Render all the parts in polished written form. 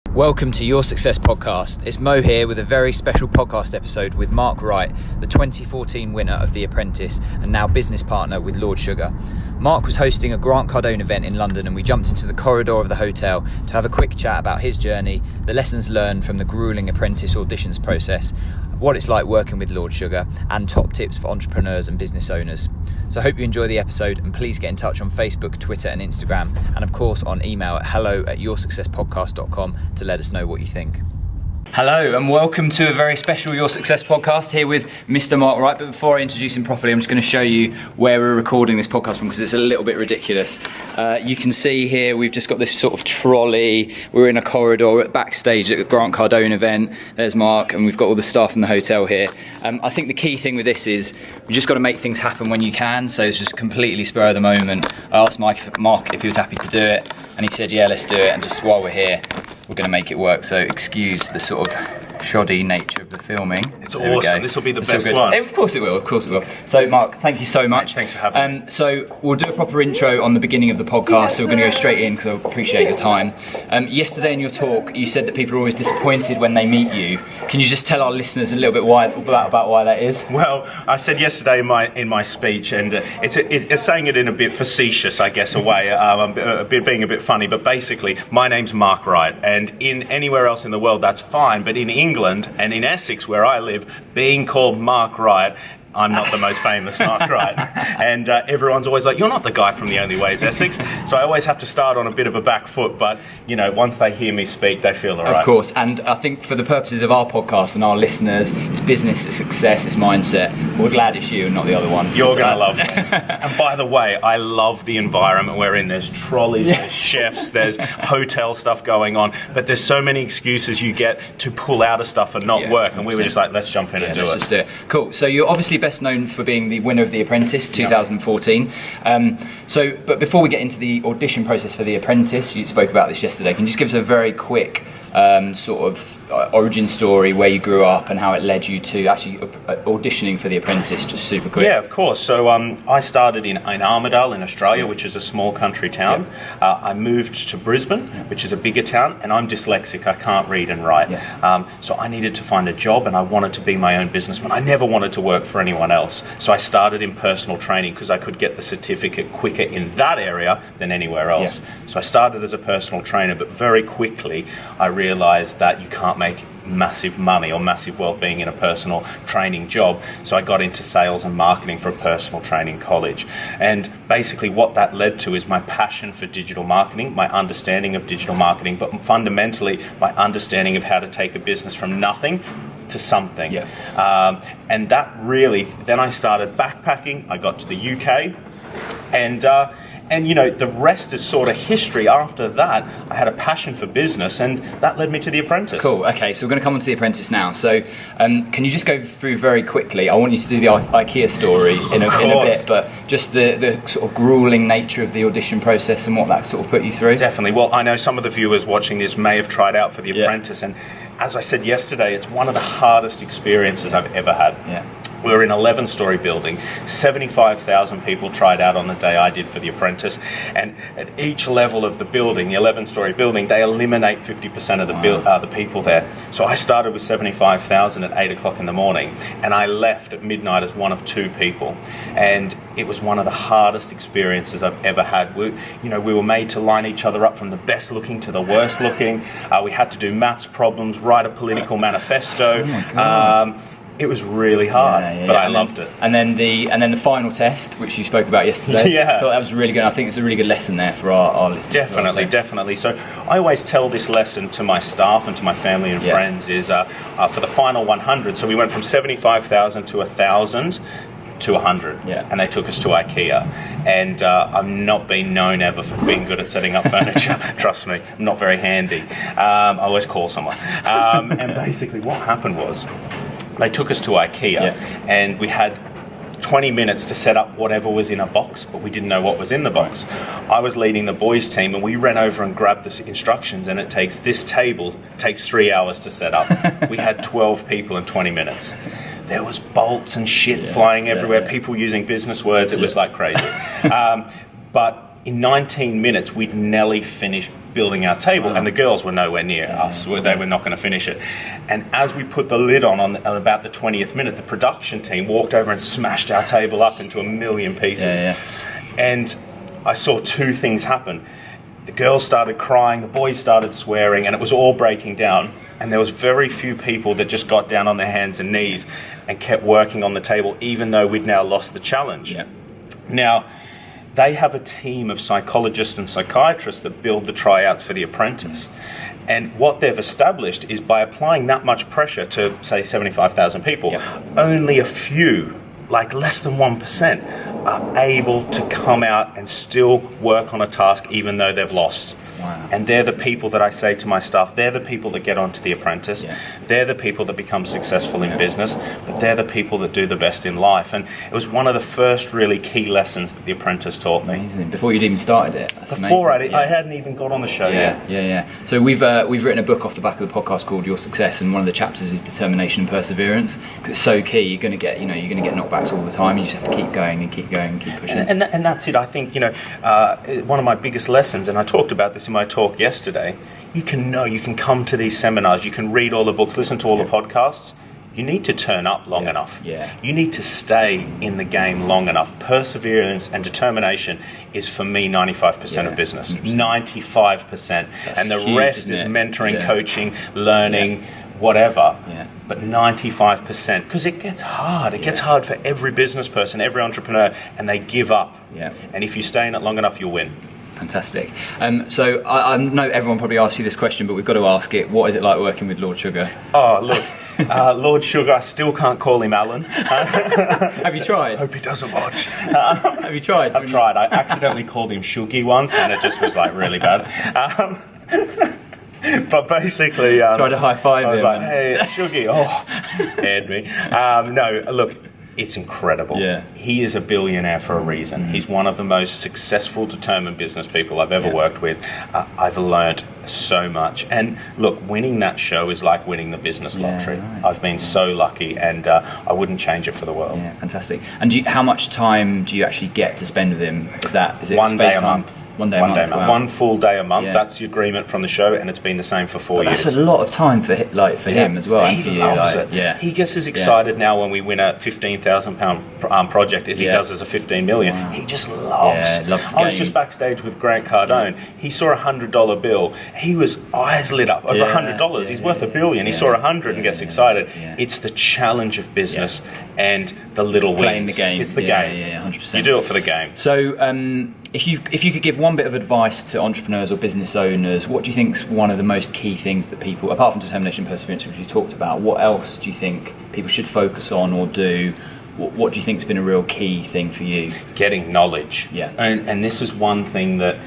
Welcome to Your Success Podcast. It's Mo here with a very special podcast episode with Mark Wright, the 2014 winner of The Apprentice and now business partner with Lord Sugar. Mark was hosting a Grant Cardone event in London and we jumped into the corridor of the hotel to have a quick chat about his journey, the lessons learned from the gruelling apprentice auditions process, what it's like working with Lord Sugar, and top tips for entrepreneurs and business owners. So I hope you enjoy the episode, and please get in touch on Facebook, Twitter and Instagram, and of course on email at hello@yoursuccesspodcast.com to let us know what you think. Hello and welcome to a very special Your Success podcast here with Mr. Mark Wright. But before I introduce him properly, I'm just going to show you where we're recording this podcast from because it's a little bit ridiculous. You can see here we've just got this sort of trolley. We're in a corridor at backstage at the Grant Cardone event. There's Mark and we've got all the staff in the hotel here. I think the key thing with this is you just got to make things happen when you can. So it's just completely spur of the moment. I asked Mark if he was happy to do it and he said, yeah, let's do it. And just while we're here, we're going to make it work, so excuse the sort of shoddy nature of the filming. It's awesome. This will be the best one. Of course it will, of course it will. So Mark, thank you so much. Thanks for having me. So we'll do a proper intro on the beginning of the podcast, so we're going to go straight in because I appreciate your time. Yesterday in your talk, you said that people are always disappointed when they meet you. Can you just tell our listeners a little bit about why that is? Well, I said yesterday in my speech, and it's saying it in a bit facetious, I guess, a way, being a bit funny, but basically, my name's Mark Wright, and in anywhere else in the world, that's fine, but in England and in Essex, where I live, being called Mark Wright, I'm not the most famous Mark Wright. And everyone's always like, you're not the guy from The Only Way is Essex. So I always have to start on a bit of a back foot, but you know, once they hear me speak, they feel all right. Of course, and I think for the purposes of our podcast and our listeners, it's business, it's success, it's mindset. We're glad it's you and not the other one. You're going to love me. And by the way, I love the environment we're in. There's trolleys, there's chefs, there's hotel stuff going on, but there's so many excuses you get to pull out of stuff and not work. And we were just like, let's jump in and do it. Just do it. Cool. So you're obviously best known for being the winner of The Apprentice 2014. But before we get into the audition process for The Apprentice, you spoke about this yesterday. Can you just give us a very quick sort of origin story where you grew up and how it led you to actually auditioning for The Apprentice, just super quick? Yeah, of course. So I started in Armidale in Australia, which is a small country town. I moved to Brisbane, which is a bigger town, and I'm dyslexic. I can't read and write. So I needed to find a job and I wanted to be my own businessman. I never wanted to work for anyone else. So I started in personal training because I could get the certificate quicker in that area than anywhere else. So I started as a personal trainer, but very quickly I realized that you can't make massive money or massive wealth being in a personal training job. So I got into sales and marketing for a personal training college. And basically what that led to is my passion for digital marketing, my understanding of digital marketing, but fundamentally my understanding of how to take a business from nothing to something. And that really, then I started backpacking. I got to the UK and you know, the rest is sort of history. After that, I had a passion for business, and that led me to The Apprentice. Cool. Okay, so we're going to come on to The Apprentice now. So, can you just go through very quickly? I want you to do the IKEA story in a bit, but just the sort of gruelling nature of the audition process and what that sort of put you through. Definitely. Well, I know some of the viewers watching this may have tried out for The Apprentice, and as I said yesterday, it's one of the hardest experiences I've ever had. We were in an 11-story building. 75,000 people tried out on the day I did for The Apprentice. And at each level of the building, the 11-story building, they eliminate 50% of the people there. So I started with 75,000 at 8 o'clock in the morning, and I left at midnight as one of 2 people. And it was one of the hardest experiences I've ever had. We were made to line each other up from the best looking to the worst looking. We had to do maths problems, write a political manifesto. It was really hard, but I loved it. And then the final test, which you spoke about yesterday. I thought that was really good. I think it's a really good lesson there for our listeners. Definitely. So I always tell this lesson to my staff and to my family and friends is for the final 100. So we went from 75,000 to 1,000 to 100, and they took us to IKEA. And I've not been known ever for being good at setting up furniture. Trust me, I'm not very handy. I always call someone. And basically, what happened was, they took us to IKEA, and we had 20 minutes to set up whatever was in a box, but we didn't know what was in the box. I was leading the boys team, and we ran over and grabbed the instructions, and this table takes 3 hours to set up. We had 12 people in 20 minutes. There was bolts and shit flying everywhere, people using business words. It was like crazy. But in 19 minutes, we'd nearly finished building our table, and the girls were nowhere near us. They were not going to finish it. And as we put the lid on about the 20th minute, the production team walked over and smashed our table up into a million pieces. And I saw two things happen. The girls started crying, the boys started swearing, and it was all breaking down. And there was very few people that just got down on their hands and knees and kept working on the table, even though we'd now lost the challenge. Now, they have a team of psychologists and psychiatrists that build the tryouts for The Apprentice. And what they've established is by applying that much pressure to, say, 75,000 people, only a few, like less than 1%, are able to come out and still work on a task even though they've lost. And they're the people that I say to my staff, they're the people that get onto The Apprentice, they're the people that become successful in business, but they're the people that do the best in life. And it was one of the first really key lessons that The Apprentice taught me. Amazing. Before you'd even started it? That's Before amazing. I hadn't even got on the show yet. So we've written a book off the back of the podcast called Your Success, and one of the chapters is determination and perseverance, because it's so key. You're going to get knockbacks all the time. You just have to keep going and keep going and keep pushing. And that's it. I think, one of my biggest lessons, and I talked about this in my talk yesterday, you can come to these seminars, you can read all the books, listen to all the podcasts. You need to turn up long enough. You need to stay in the game long enough. Perseverance and determination is, for me, 95% of business. 95%. And the huge, rest is mentoring, coaching, learning, whatever. But 95%, because it gets hard. It gets hard for every business person, every entrepreneur, and they give up. And if you stay in it long enough, you'll win. Fantastic. So I know everyone probably asks you this question, but we've got to ask it. What is it like working with Lord Sugar? Oh, look, Lord Sugar, I still can't call him Alan. Have you tried? Hope he doesn't watch. Have you tried? I've tried. I accidentally called him Shuggy once, and it just was like really bad. But basically, try to high five him. I was like, "Hey, Shuggy!" Aired me. No, look. It's incredible. He is a billionaire for a reason. He's one of the most successful, determined business people I've ever worked with. I've learned so much. And look, winning that show is like winning the business lottery. I've been so lucky, and I wouldn't change it for the world. Fantastic. And how much time do you actually get to spend with him? Is it 1 day a month? One day a month. Wow. 1 full day a month. That's the agreement from the show, and it's been the same for 4 years. That's a lot of time for him as well. He loves it. He gets as excited now when we win a £15,000 project as he does as a 15 million. Wow. He just loves. Loves the I was just backstage with Grant Cardone. He saw a $100 bill. He was eyes lit up over $100. He's worth $1 billion. He saw 100 and gets excited. It's the challenge of business and the little wins. Playing the game. It's the game. 100%. You do it for the game. So, if you could give one bit of advice to entrepreneurs or business owners, what do you think is one of the most key things that people, apart from determination and perseverance, which you talked about, what else do you think people should focus on or do? What do you think has been a real key thing for you? Getting knowledge. And this is one thing that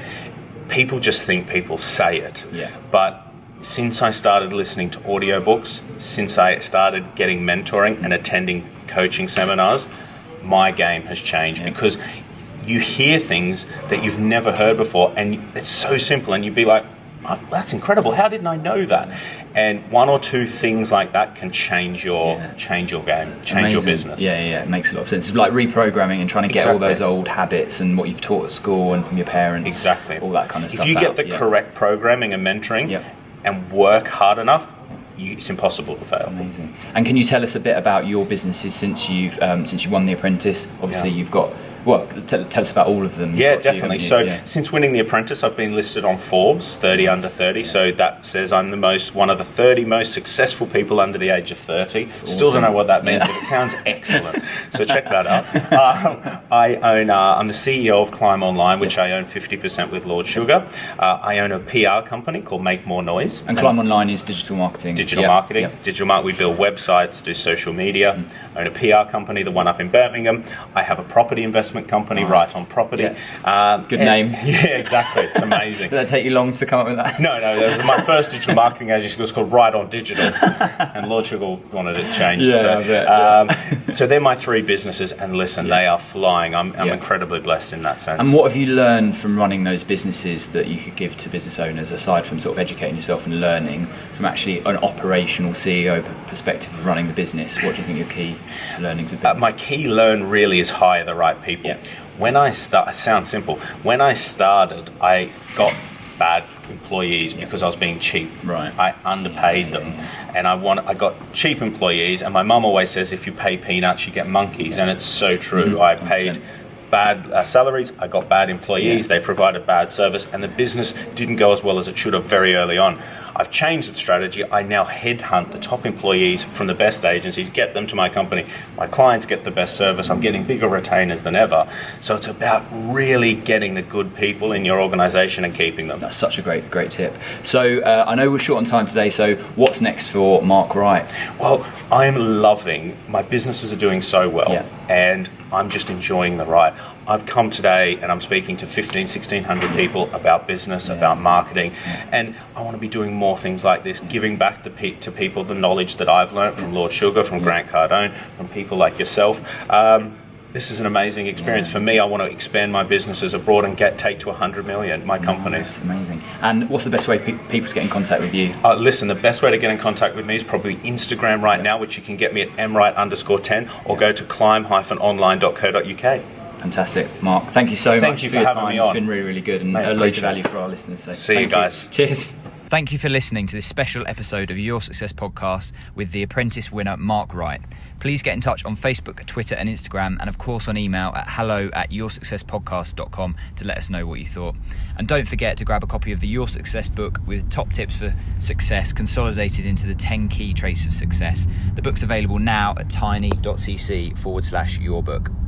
people just think people say it. But since I started listening to audiobooks, since I started getting mentoring and attending coaching seminars, my game has changed because you hear things that you've never heard before, and it's so simple, and you'd be like, oh, that's incredible, how didn't I know that? And one or two things like that can change your game, change your business. It makes a lot of sense. It's like reprogramming and trying to get all those old habits and what you've taught at school and from your parents, all that kind of stuff. If you get the correct programming and mentoring and work hard enough, it's impossible to fail. Amazing. And can you tell us a bit about your businesses since you've won The Apprentice? Obviously, you've got. Well, tell us about all of them. Yeah, definitely. Since winning The Apprentice, I've been listed on Forbes 30 under 30. So that says I'm one of the 30 most successful people under the age of 30. Still don't know what that means, but it sounds excellent. So check that out. I'm the CEO of Climb Online, which I own 50% with Lord Sugar. I own a PR company called Make More Noise. And Climb Online is digital marketing. Digital marketing. We build websites, do social media. I own a PR company, the one up in Birmingham. I have a property investment company, Right on Property. Good name. Yeah, exactly. It's amazing. Did that take you long to come up with that? No. My first digital marketing agency was called Right on Digital, and Lord Sugar wanted it changed. So they're my 3 businesses, and listen, they are flying. I'm incredibly blessed in that sense. And what have you learned from running those businesses that you could give to business owners, aside from sort of educating yourself and learning from actually an operational CEO perspective of running the business? What do you think your key learnings have been? My key learn really is hire the right people. it sounds simple. When I started, I got bad employees because I was being cheap. Right. I underpaid them, and I got cheap employees. And my mum always says, if you pay peanuts, you get monkeys, and it's so true. I paid bad salaries, I got bad employees, they provided bad service, and the business didn't go as well as it should have very early on. I've changed the strategy. I now headhunt the top employees from the best agencies, get them to my company. My clients get the best service. I'm getting bigger retainers than ever. So it's about really getting the good people in your organization and keeping them. That's such a great tip. So I know we're short on time today, so what's next for Mark Wright? Well, I'm loving, my businesses are doing so well, and I'm just enjoying the ride. I've come today and I'm speaking to 1,600 people about business, about marketing, and I want to be doing more things like this, giving back to people the knowledge that I've learned from Lord Sugar, from Grant Cardone, from people like yourself. This is an amazing experience. For me, I want to expand my businesses abroad and take to 100 million, my companies. That's amazing. And what's the best way for people to get in contact with you? Listen, the best way to get in contact with me is probably Instagram right now, which you can get me at mwright_10, or go to climb-online.co.uk. Fantastic. Mark, thank you so much. Thank you for having me on. It's been really good and a load of value for our listeners. So see you guys. Cheers. Thank you for listening to this special episode of Your Success Podcast with the Apprentice winner, Mark Wright. Please get in touch on Facebook, Twitter and Instagram, and of course on email at hello@yoursuccesspodcast.com to let us know what you thought. And don't forget to grab a copy of the Your Success book with top tips for success consolidated into the 10 key traits of success. The book's available now at tiny.cc/yourbook.